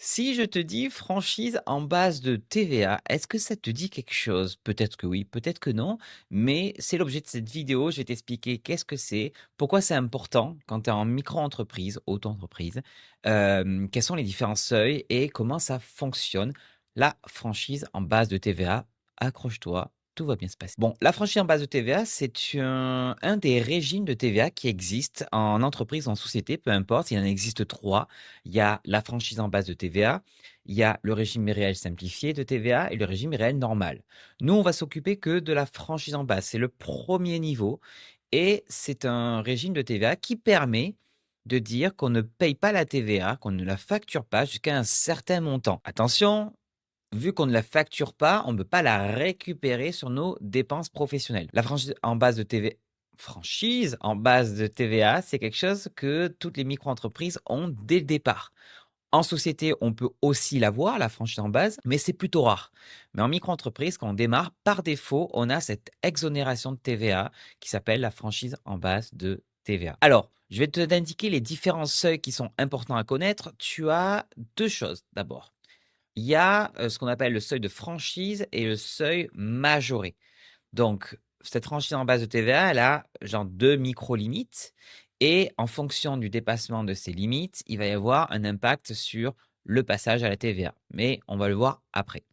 Si je te dis franchise en base de TVA, est-ce que ça te dit quelque chose? Peut-être que oui, peut-être que non, mais c'est l'objet de cette vidéo. Je vais t'expliquer qu'est-ce que c'est, pourquoi c'est important quand tu es en micro-entreprise, auto-entreprise, quels sont les différents seuils et comment ça fonctionne, la franchise en base de TVA. Accroche-toi, tout va bien se passer. Bon, la franchise en base de TVA, c'est un des régimes de TVA qui existent en entreprise, en société, peu importe, il en existe trois. Il y a la franchise en base de TVA, il y a le régime réel simplifié de TVA et le régime réel normal. Nous, on va s'occuper que de la franchise en base. C'est le premier niveau et c'est un régime de TVA qui permet de dire qu'on ne paye pas la TVA, qu'on ne la facture pas jusqu'à un certain montant. Attention, vu qu'on ne la facture pas, on ne peut pas la récupérer sur nos dépenses professionnelles. La franchise en base de TVA, c'est quelque chose que toutes les micro-entreprises ont dès le départ. En société, on peut aussi l'avoir, la franchise en base, mais c'est plutôt rare. Mais en micro-entreprise, quand on démarre, par défaut, on a cette exonération de TVA qui s'appelle la franchise en base de TVA. Alors, je vais t'indiquer les différents seuils qui sont importants à connaître. Tu as deux choses d'abord. Il y a ce qu'on appelle le seuil de franchise et le seuil majoré. Donc, cette franchise en base de TVA, elle a genre deux micro-limites. Et en fonction du dépassement de ces limites, il va y avoir un impact sur le passage à la TVA. Mais on va le voir après.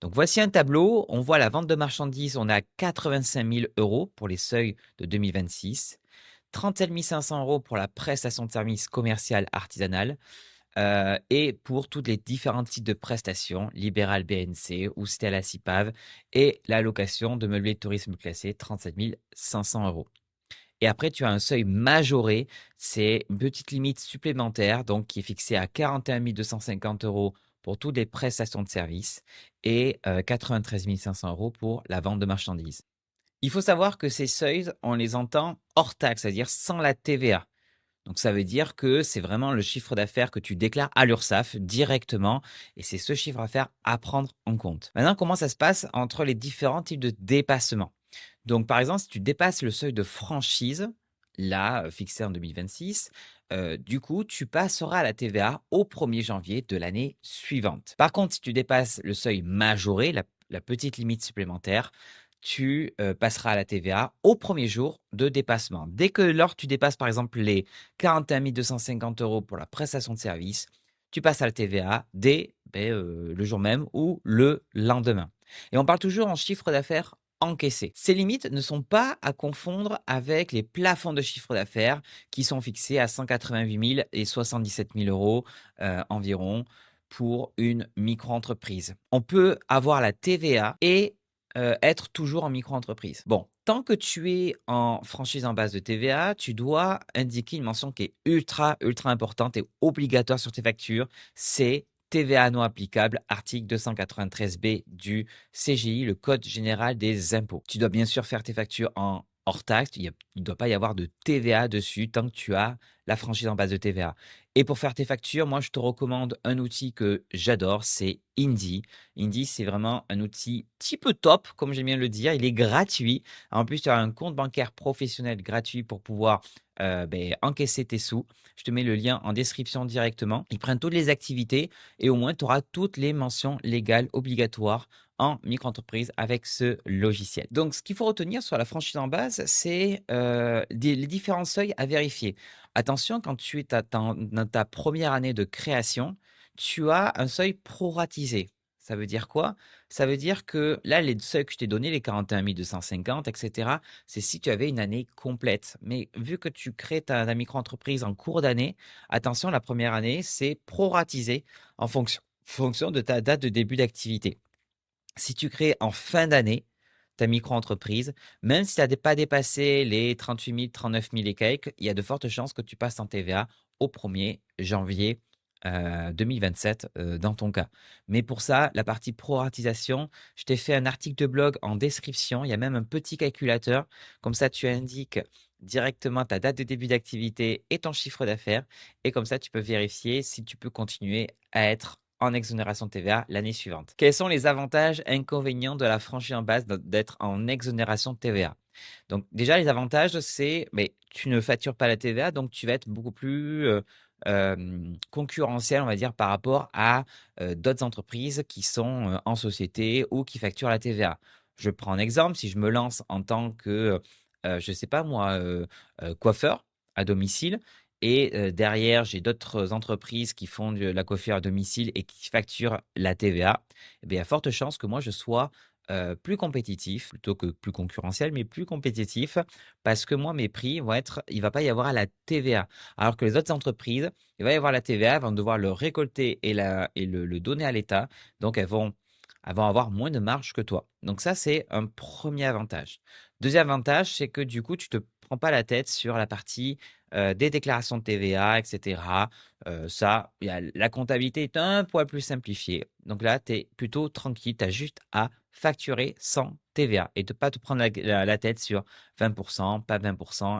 Donc, voici un tableau. On voit la vente de marchandises. On est à 85 000 euros pour les seuils de 2026. 37 500 euros pour la prestation de services commercial artisanal. Et pour toutes les différents types de prestations, libéral BNC ou c'était à la CIPAV et la location de meublés de tourisme classé, 37 500 euros. Et après, tu as un seuil majoré, c'est une petite limite supplémentaire, donc qui est fixée à 41 250 euros pour toutes les prestations de services et 93 500 euros pour la vente de marchandises. Il faut savoir que ces seuils, on les entend hors taxe, c'est-à-dire sans la TVA. Donc ça veut dire que c'est vraiment le chiffre d'affaires que tu déclares à l'URSSAF directement et c'est ce chiffre d'affaires à prendre en compte. Maintenant, comment ça se passe entre les différents types de dépassements? Donc par exemple, si tu dépasses le seuil de franchise, là, fixé en 2026, du coup, tu passeras à la TVA au 1er janvier de l'année suivante. Par contre, si tu dépasses le seuil majoré, la petite limite supplémentaire, tu passeras à la TVA au premier jour de dépassement. Dès que lors tu dépasses par exemple les 41 250 euros pour la prestation de service, tu passes à la TVA dès le jour même ou le lendemain. Et on parle toujours en chiffre d'affaires encaissé. Ces limites ne sont pas à confondre avec les plafonds de chiffre d'affaires qui sont fixés à 188 000 et 77 000 euros environ pour une micro-entreprise. On peut avoir la TVA et être toujours en micro-entreprise. Bon, tant que tu es en franchise en base de TVA, tu dois indiquer une mention qui est ultra, ultra importante et obligatoire sur tes factures. C'est TVA non applicable, article 293B du CGI, le Code général des impôts. Tu dois bien sûr faire tes factures en hors taxe. Il ne doit pas y avoir de TVA dessus tant que tu as la franchise en base de TVA. Et pour faire tes factures, moi, je te recommande un outil que j'adore, c'est Indy. Indy, c'est vraiment un outil petit peu top, comme j'aime bien le dire. Il est gratuit. En plus, tu as un compte bancaire professionnel gratuit pour pouvoir encaisser tes sous. Je te mets le lien en description directement. Ils prennent toutes les activités et au moins, tu auras toutes les mentions légales obligatoires en micro-entreprise avec ce logiciel. Donc, ce qu'il faut retenir sur la franchise en base, c'est les différents seuils à vérifier. Attention, quand tu es dans ta première année de création, tu as un seuil proratisé. Ça veut dire quoi? Ça veut dire que là, les seuils que je t'ai donnés, les 41 250, etc., c'est si tu avais une année complète. Mais vu que tu crées ta micro-entreprise en cours d'année, attention, la première année, c'est proratisé en fonction de ta date de début d'activité. Si tu crées en fin d'année ta micro-entreprise, même si tu n'as pas dépassé les 38 000, 39 000 et quelques, il y a de fortes chances que tu passes en TVA au 1er janvier 2027 dans ton cas. Mais pour ça, la partie proratisation, je t'ai fait un article de blog en description. Il y a même un petit calculateur. Comme ça, tu indiques directement ta date de début d'activité et ton chiffre d'affaires. Et comme ça, tu peux vérifier si tu peux continuer à être en exonération de TVA l'année suivante. Quels sont les avantages et inconvénients de la franchise en base d'être en exonération de TVA? Donc déjà, les avantages, c'est mais tu ne factures pas la TVA, donc tu vas être beaucoup plus concurrentiel, on va dire, par rapport à, d'autres entreprises qui sont, en société ou qui facturent la TVA. Je prends un exemple, si je me lance en tant que, je sais pas moi, coiffeur à domicile et derrière j'ai d'autres entreprises qui font de la coiffure à domicile et qui facturent la TVA, eh bien, il y a forte chance que moi je sois, plus compétitif, plutôt que plus concurrentiel, mais plus compétitif parce que moi mes prix vont être il va pas y avoir la TVA. Alors que les autres entreprises, il va y avoir la TVA, elles vont devoir le récolter et le donner à l'État, donc elles vont avoir moins de marge que toi. Donc ça, c'est un premier avantage. Deuxième avantage, c'est que du coup, tu te prends pas la tête sur la partie, des déclarations de TVA et cetera. Ça, il y a la comptabilité est un poil plus simplifiée. Donc là, tu es plutôt tranquille, tu as juste à facturer sans TVA et de pas te prendre la tête sur 20 pas 20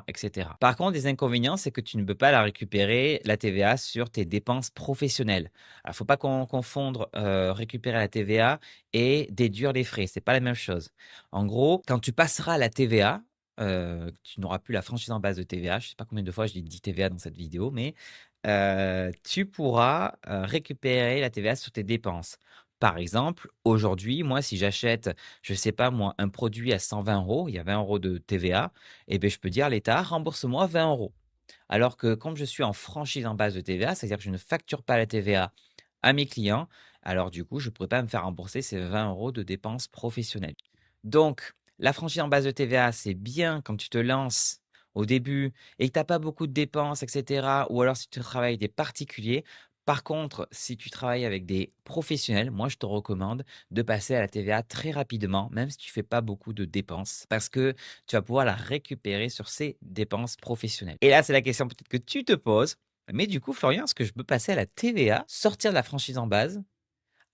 et cetera. Par contre, les inconvénients, c'est que tu ne peux pas la récupérer, la TVA, sur tes dépenses professionnelles. Alors, faut pas confondre, récupérer la TVA et déduire les frais, c'est pas la même chose. En gros, quand tu passeras la TVA, tu n'auras plus la franchise en base de TVA. Je sais pas combien de fois je dit TVA dans cette vidéo, mais tu pourras, récupérer la TVA sur tes dépenses. Par exemple, aujourd'hui, moi, si j'achète, je sais pas moi, un produit à 120 €, il y a 20 € de TVA et beh, je peux dire à l'État: «Rembourse-moi 20 €». Alors que comme je suis en franchise en base de TVA, c'est-à-dire que je ne facture pas la TVA à mes clients, alors du coup, je ne pourrais pas me faire rembourser ces 20 € de dépenses professionnelles. Donc, la franchise en base de TVA, c'est bien quand tu te lances au début et que tu as pas beaucoup de dépenses, et cetera, ou alors si tu travailles avec des particuliers. Par contre, si tu travailles avec des professionnels, moi, je te recommande de passer à la TVA très rapidement, même si tu fais pas beaucoup de dépenses, parce que tu vas pouvoir la récupérer sur ces dépenses professionnelles. Et là, c'est la question peut-être que tu te poses, mais du coup, Florian, est-ce que je peux passer à la TVA, sortir de la franchise en base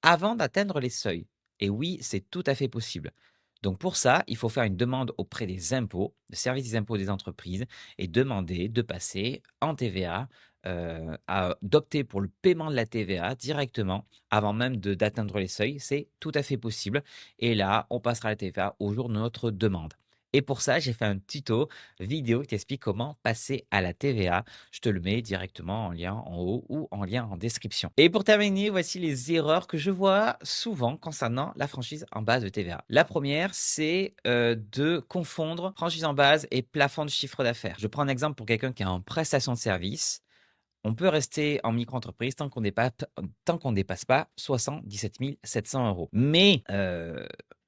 avant d'atteindre les seuils? Et oui, c'est tout à fait possible. Donc pour ça, il faut faire une demande auprès des impôts, le service des impôts des entreprises, et demander de passer en TVA, d'opter pour le paiement de la TVA directement avant même d'atteindre les seuils. C'est tout à fait possible. Et là, on passera la TVA au jour de notre demande. Et pour ça, j'ai fait un tuto vidéo qui t'explique comment passer à la TVA. Je te le mets directement en lien en haut ou en lien en description. Et pour terminer, voici les erreurs que je vois souvent concernant la franchise en base de TVA. La première, c'est de confondre franchise en base et plafond de chiffre d'affaires. Je prends un exemple pour quelqu'un qui est en prestation de service. On peut rester en micro-entreprise tant qu'on dépasse pas 77 700 €. Mais,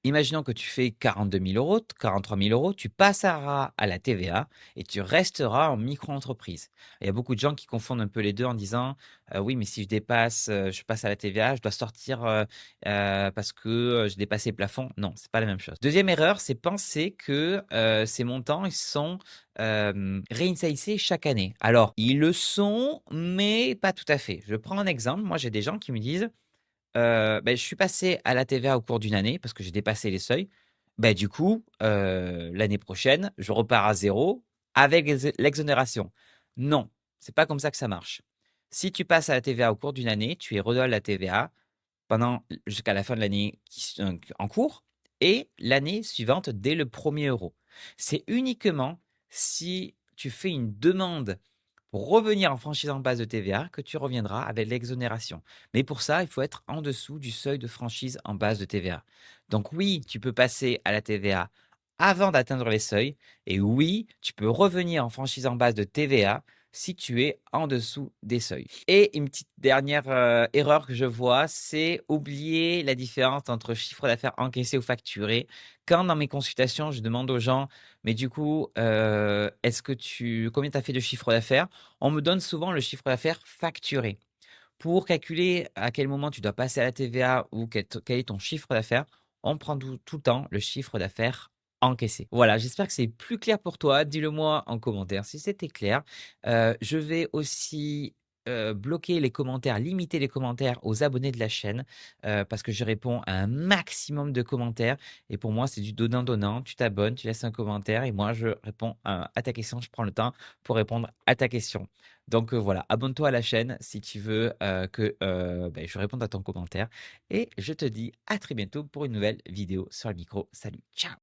imaginons que tu fais 42 000 €, 43 000 €, tu passeras à la TVA et tu resteras en micro-entreprise. Il y a beaucoup de gens qui confondent un peu les 2 en disant: «Oui, mais si je dépasse, je passe à la TVA, je dois sortir, parce que, j'ai dépassé le plafond». Non, c'est pas la même chose. Deuxième erreur, c'est penser que, ces montants, ils sont réinitialisés chaque année. Alors, ils le sont, mais pas tout à fait. Je prends un exemple. Moi, j'ai des gens qui me disent, je suis passé à la TVA au cours d'une année parce que j'ai dépassé les seuils. Du coup, l'année prochaine, je repars à zéro avec l'exonération. Non, c'est pas comme ça que ça marche. Si tu passes à la TVA au cours d'une année, tu es redevable à la TVA jusqu'à la fin de l'année en cours et l'année suivante dès le premier euro. C'est uniquement si tu fais une demande pour revenir en franchise en base de TVA que tu reviendras avec l'exonération. Mais pour ça, il faut être en dessous du seuil de franchise en base de TVA. Donc oui, tu peux passer à la TVA avant d'atteindre les seuils et oui, tu peux revenir en franchise en base de TVA si tu es en dessous des seuils. Et une petite dernière erreur que je vois, c'est oublier la différence entre chiffre d'affaires encaissé ou facturé. Quand dans mes consultations, je demande aux gens, mais du coup, combien tu as fait de chiffre d'affaires? On me donne souvent le chiffre d'affaires facturé. Pour calculer à quel moment tu dois passer à la TVA ou quel est ton chiffre d'affaires, on prend tout le temps le chiffre d'affaires encaissé. Voilà, j'espère que c'est plus clair pour toi. Dis-le moi en commentaire si c'était clair. Je vais aussi, bloquer les commentaires, limiter les commentaires aux abonnés de la chaîne, parce que je réponds à un maximum de commentaires et pour moi, c'est du donnant-donnant. Tu t'abonnes, tu laisses un commentaire et moi je réponds à ta question. Je prends le temps pour répondre à ta question. Donc, voilà, abonne-toi à la chaîne si tu veux, que, je réponde à ton commentaire et je te dis à très bientôt pour une nouvelle vidéo sur le micro. Salut, ciao!